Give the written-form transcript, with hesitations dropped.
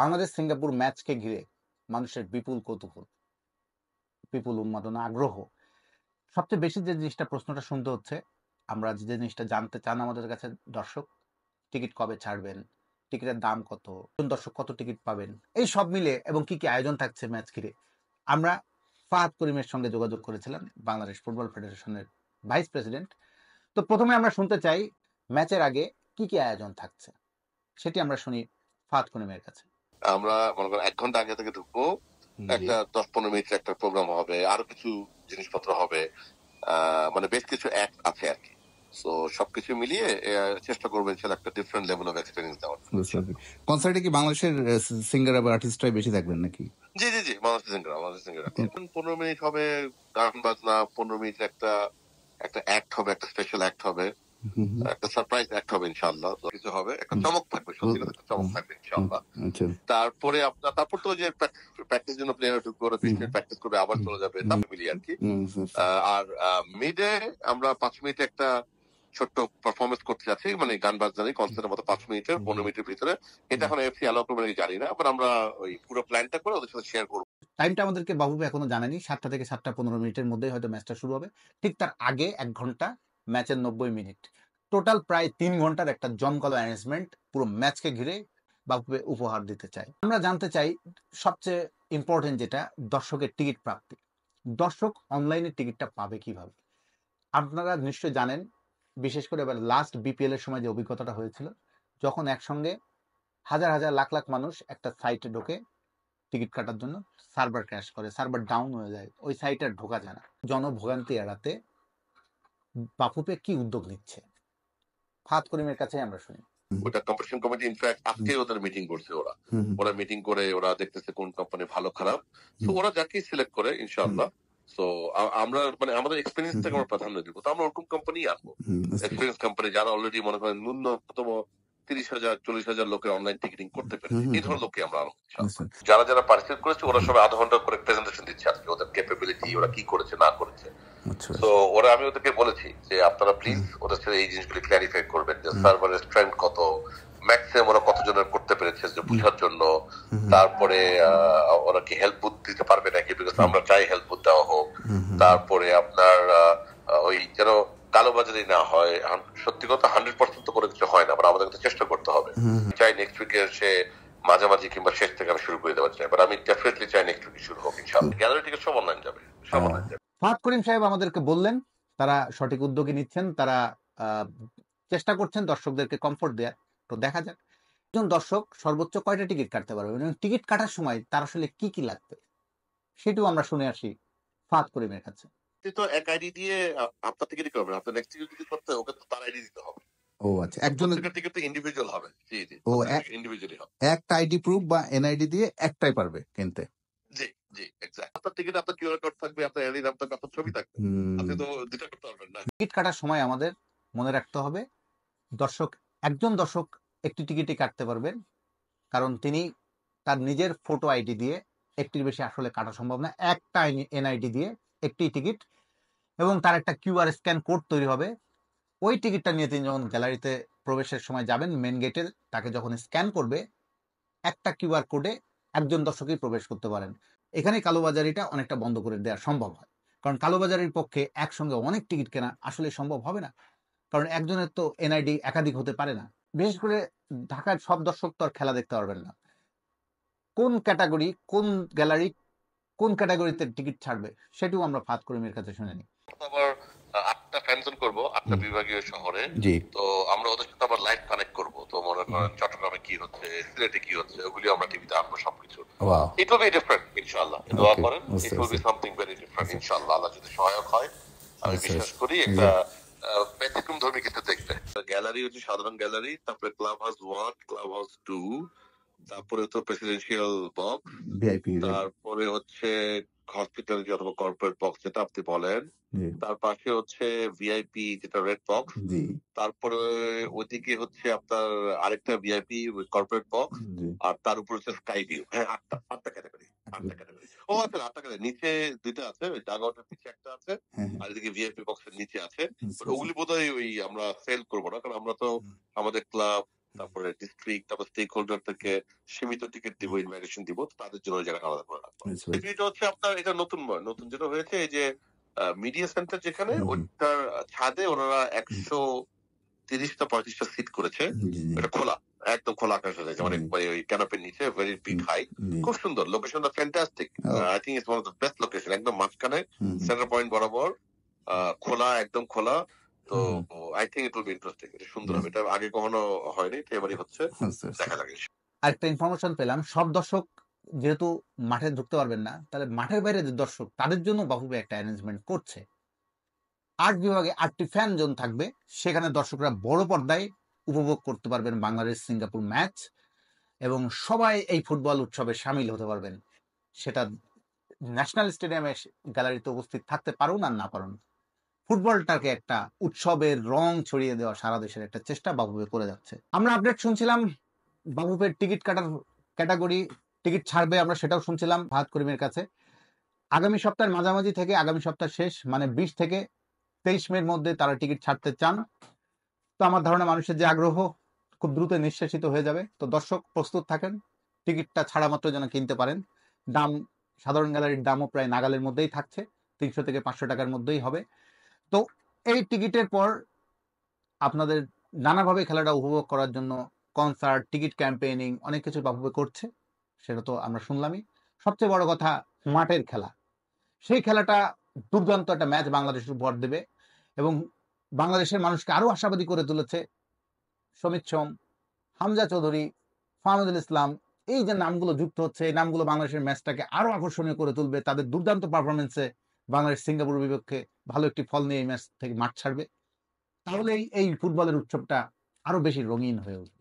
Bangladesh Singapore ম্যাচকে ঘিরে মানুষের বিপুল কৌতূহল, বিপুল উন্মাদনা, আগ্রহ। সবচেয়ে বেশি যে জিনিসটা প্রশ্নটা শুনতে হচ্ছে, আমরা যে জিনিসটা জানতে চান আমাদের কাছে দর্শক, টিকিট কবে ছাড়বেন, টিকিটের দাম কত, কোন দর্শক কত টিকিট পাবেন, এই সব মিলে এবং কি কি আয়োজন থাকছে ম্যাচ ঘিরে। আমরা ফাহাদ করিমের সঙ্গে যোগাযোগ করেছিলাম, বাংলাদেশ ফুটবল ফেডারেশনের ভাইস প্রেসিডেন্ট। তো প্রথমে আমরা শুনতে চাই ম্যাচের আগে কি কি আয়োজন থাকছে, সেটি আমরা শুনি ফাহাদ করিমের কাছে। আমরা মনে করেন 1 ঘন্টা আগে থেকে ঢুকবো, একটা 10-15 মিনিটের একটা প্রোগ্রাম হবে, আরো কিছু জিনিসপত্র হবে, মানে বেশ কিছু অ্যাক্ট আছে আর কি। সো সবকিছু মিলিয়ে চেষ্টা করবেন সেটা একটা ডিফারেন্ট লেভেল অফ এক্সপেরিয়েন্স দেওয়ার। কনসার্টে কি বাংলাদেশের সিঙ্গার বা আর্টিস্টরাই বেশি থাকবেন নাকি? জি জি জি, বাংলাদেশ সিঙ্গার 15 মিনিট হবে গান বাজনা, 15 মিনিট একটা অ্যাক্ট হবে, একটা স্পেশাল অ্যাক্ট হবে, একটা সারপ্রাইজ অ্যাক্ট হবে ইনশাআল্লাহ। কিছু হবে, একটা চমক থাকবে, সত্যি কথা একটা চমক থাকবে ইনশাআল্লাহ। তারপরে তারপর তো যে প্র্যাকটিস জন্য প্লেয়ার ঢুকবে, ওরা 20 মিনিট প্র্যাকটিস করবে, আবার চলে যাবে, তারপর মিলিয়ে আর কি। আর মিডে আমরা 5 মিনিট একটা ছোট্ট পারফরমেন্স করতে যাচ্ছি, মানে গান বাজনা কনসার্টের মতো 5 মিনিটের 15 মিনিটের ভিতরে। এটা এখন এফসি অ্যালাউ করবে নাকি জানি না, আবার আমরা ওই পুরো প্ল্যানটা করে ওদের সাথে শেয়ার করবো। টাইমটা আমাদেরকে বাবু এখনো জানেনি, 7টা থেকে 7টা 15 মিনিটের মধ্যেই হয়তো ম্যাচটা শুরু হবে। ঠিক তার আগে 1 ঘন্টা, ম্যাচের 90 মিনিট, টোটাল প্রায় 3 ঘন্টার একটা জমকালো অ্যারেঞ্জমেন্ট পুরো ম্যাচকে ঘিরে বাবুকে উপহার দিতে চাই। আমরা জানতে চাই সবচেয়ে ইম্পর্টেন্ট যেটা, দর্শকের টিকিট প্রাপ্তি। দর্শক অনলাইনে টিকিটটা পাবে কিভাবে? আপনারা নিশ্চয়ই জানেন, বিশেষ করে এবার লাস্ট বিপিএল এর সময় যে অভিজ্ঞতাটা হয়েছিল, যখন একসঙ্গে হাজার হাজার লাখ লাখ মানুষ একটা সাইটে ঢোকে টিকিট কাটার জন্য, সার্ভার ক্র্যাশ করে, সার্ভার ডাউন হয়ে যায়, ওই সাইটে আর ঢোকা যায় না। জনভোগান্তি এড়াতে বাফুফে কি উদ্যোগ নিচ্ছে, ফাহাদ করিমের কাছে আমরা শুনি। ওটা কম্পিটিশন কমিটি ইনফ্যাক্ট আজকে ওদের মিটিং করছে, ওরা মিটিং করে ওরা দেখতেছে কোন কোম্পানি ভালো খারাপ। তো ওরা যাকে সিলেক্ট করে ইনশাআল্লাহ, তো আমরা মানে আমাদের এক্সপেরিয়েন্সটাকে আমরা প্রাধান্য দিব। তো আমরা ওরকম কোম্পানি আনবো, এক্সপেরিয়েন্স কোম্পানি যারা অলরেডি মনে করেন ন্যূনতম 30,000-40,000 লোকের অনলাইন টিকিটিং করতে পারে, এই ধরনের লোককে আমরা আনবো। যারা পার্টিসিপেট করেছে ওরা সবাই আধা ঘন্টা করে প্রেজেন্টেশন দিচ্ছে আজকে, ওদের ক্যাপাবিলিটি, ওরা কি করেছে না করেছে। তো আমি ওদেরকে বলেছি যে আপনারা প্লিজ ওদের সাথে এই জিনিসগুলি ক্ল্যারিফাই করবেন, যে সার্ভারের স্ট্রেংথ কত, ম্যাক্সিমাম ওরা কতজনের করতে পেরেছে যে বুঝার জন্য। তারপরে ওরা কি হেল্প বুথ দিতে পারবে নাকি, বিকজ আমরা চাই হেল্প বুথ দেওয়া হোক। তারপরে আপনার ওই যেন কালোবাজারি না হয়, সত্যি কথা 100% তো কোনো কিছু হয় না, আবার আমাদের চেষ্টা করতে হবে। চাই নেক্সট উইকের সে মাঝামাঝি কিংবা শেষ থেকে আমি শুরু করে দেওয়া চাই, বাট আমি ডেফিনেটলি চাই নেক্সট উইকে শুরু হোক ইনশাআল্লাহ। গ্যালারি টিকিট সব অনলাইন যাবে, সব অনলাইন যাবে। ফাহাদ করিম সাহেব আমাদেরকে বললেন তারা সঠিক উদ্যোগে নিচ্ছেন, তারা চেষ্টা করছেন দর্শকদেরকে কমফোর্ট দেওয়ার। তো দেখা যাক একজন দর্শক সর্বোচ্চ কয়টা টিকিট কাটতে পারবে, এবং টিকিট কাটার সময় তার আসলে কি কি লাগবে, সেটাও আমরা শুনে আসি ফাহাদ করিমের কাছে। তো এক আইডি দিয়ে আপনার টিকিট করবেন, আপনার নেক্সট টিকিট করতে ওকে তো তার আইডি দিতে হবে। ও আচ্ছা, একজনের টিকিট তো ইন্ডিভিজুয়াল হবে। জি জি, ও ইন্ডিভিজুয়ালি হবে। একটা আইডি প্রুফ বা এনআইডি দিয়ে একটাই পারবে কিনতে। জি জি, এক্স্যাক্ট। আপনার টিকিট, আপনার কিউআর কোড থাকবে, আপনার আইডি নাম থাকবে, আপনার ছবি থাকবে, আপনি তো দুটো করতে পারবেন না। টিকিট কাটার সময় আমাদের মনে রাখতে হবে, একজন দর্শক একটি টিকিটই কাটতে পারবেন, কারণ তিনি তার নিজের ফটো আইডি দিয়ে একটির বেশি আসলে কাটা সম্ভব না। একটা এনআইডি দিয়ে একটি টিকিট, এবং তার একটা কিউআর স্ক্যান কোড তৈরি হবে। ওই টিকিটটা নিয়ে তিনি যখন গ্যালারিতে প্রবেশের সময় যাবেন, মেন গেটে তাকে যখন স্ক্যান করবে, একটা কিউআর কোডে একজন দর্শকই প্রবেশ করতে পারেন। এখানে কালোবাজারিটা অনেকটা বন্ধ করে দেওয়া সম্ভব হয়, কারণ কালোবাজারির পক্ষে একসঙ্গে অনেক টিকিট কেনা আসলে সম্ভব হবে না, কারণ একজনের তো এনআইডি একাধিক হতে পারে না। বিশেষ করে ঢাকার সব দর্শক তো আর খেলা দেখতে পারবেন না। কোন ক্যাটাগরি, কোন গ্যালারি, কোন ক্যাটাগরিতে টিকিট ছাড়বে, সেটাও আমরা ফাহাদ করিমের কাছে শুনে নিই। আবার 8টা ফ্যানজন করবো 8টা বিভাগীয় শহরে। তো আমরা ওদের সাথে আবার লাইভ কানেক্ট করবো। তো মনে করেন চট্টগ্রামে কি হচ্ছে, সিলেটে কি হচ্ছে, ওগুলি আমরা টিভিতে আনবো সবকিছু। ইট উইল বি ডিফারেন্ট ইনশাআল্লাহ। দোয়া করেন, it will be something very different ইনশাআল্লাহ। আল্লাহ যদি সহায়ক হয়, আমি বিশ্বাস করি একটা ব্যতিক্রম ধর্মী কিছু দেখবে। গ্যালারি হচ্ছে সাধারণ গ্যালারি, তারপরে ক্লাব হাউস 1, ক্লাব হাউস 2, তারপরে তো প্রেসিডেন্সিয়াল বক্স, তারপরে হচ্ছে হসপিটালিটি অথবা কর্পোরেট বক্স যেটা আপনি বলেন, তার পাশে হচ্ছে ভিআইপি যেটা রেড বক্স, তারপরে ওইদিকে হচ্ছে আপনার আরেকটা ভিআইপি কর্পোরেট বক্স, আর তার উপর হচ্ছে স্কাই ভিউ। হ্যাঁ, আটটা ক্যাটাগরি। ও আচ্ছা, 8টা ক্যাটাগরি। নিচে 2টা আছে, ওই ডাগআউটের পিছে একটা আছে, আর এদিকে ভিআইপি বক্সের নিচে আছে। ওগুলি বোধহয় ওই আমরা সেল করবো না, কারণ আমরা তো আমাদের ক্লাব তারপরে ডিস্ট্রিক্ট, তারপর স্টেক হোল্ডার থেকে সীমিত টিকিট দিব, ইনভাইটেশন দিব, তো তাদের জন্য ওই জায়গাটা আলাদা করে রাখবো। এটা হচ্ছে আপনার, এটা নতুন যেটা হয়েছে, এই যে মিডিয়া সেন্টার যেখানে, ওইটার ছাদে ওনারা 130-35টা সিট করেছে, এটা খোলা, একদম খোলা আকাশ আছে, অনেক ওই ক্যানোপির নিচে, ভেরি বিগ হাই, খুব সুন্দর লোকেশনটা, fantastic. I think it's one of the best location, একদম মাঝখানে সেন্টার পয়েন্ট বরাবর, খোলা, একদম খোলা। তো I think it will be interesting, এটা সুন্দর হবে, এটা আগে কখনো হয়নি, তো এবারই হচ্ছে, দেখা যাক। আরেকটা ইনফরমেশন পেলাম, সব দর্শক যেহেতু মাঠে ঢুকতে পারবেন না, তাহলে মাঠের বাইরে যে দর্শক, তাদের জন্য বাফুফে একটা অ্যারেঞ্জমেন্ট করছে। 8 বিভাগে 8টি ফ্যান জোন থাকবে, সেখানে দর্শকরা বড় পর্দায় উপভোগ করতে পারবেন বাংলাদেশ সিঙ্গাপুর ম্যাচ, এবং সবাই এই ফুটবল উৎসবে সামিল হতে পারবেন। সেটা ন্যাশনাল স্টেডিয়ামে গ্যালারিতে উপস্থিত থাকতে পারুন আর না পারুন, ফুটবলটাকে একটা উৎসবের রং ছড়িয়ে দেওয়া সারা দেশের একটা চেষ্টা বাফুফে করে যাচ্ছে। আমরা আপডেট শুনছিলাম বাফুফের টিকিট কাটার ক্যাটাগরি, টিকিট ছাড়বে, আমরা সেটাও শুনছিলাম ফাহাদ করিমের কাছে। আগামী সপ্তাহের মাঝামাঝি থেকে আগামী সপ্তাহ শেষ, মানে 20 থেকে 23 মের মধ্যে তারা টিকিট ছাড়তে চান। তো আমার ধারণা মানুষের যে আগ্রহ খুব দ্রুত নিঃশেষিত হয়ে যাবে। তো দর্শক প্রস্তুত থাকেন, টিকিটটা ছাড়া মাত্র যেন কিনতে পারেন। দাম, সাধারণ গ্যালারির দামও প্রায় নাগালের মধ্যেই থাকছে, 300 থেকে 500 টাকার মধ্যেই হবে। তো এই টিকিটের পর আপনাদের নানাভাবে খেলাটা উপভোগ করার জন্য কনসার্ট, টিকিট ক্যাম্পেইনিং, অনেক কিছু বাফুফে করছে, সেটা তো আমরা শুনলামই। সবচেয়ে বড় কথা, মাঠের খেলা, সেই খেলাটা দুর্দান্ত একটা ম্যাচ বাংলাদেশ উপহার দেবে, এবং বাংলাদেশের মানুষকে আরো আশাবাদী করে তুলেছে সমিত সোম, হামজা চৌধুরী, ফাহমিদুল ইসলাম, এই যে নামগুলো যুক্ত হচ্ছে, এই নামগুলো বাংলাদেশের ম্যাচটাকে আরো আকর্ষণীয় করে তুলবে। তাদের দুর্দান্ত পারফরমেন্সে বাংলাদেশ সিঙ্গাপুর বিপক্ষে ভালো একটি ফল নিয়ে এই ম্যাচ থেকে মাঠ ছাড়বে, তাহলেই এই ফুটবলের উৎসবটা আরো বেশি রঙিন হয়ে উঠবে।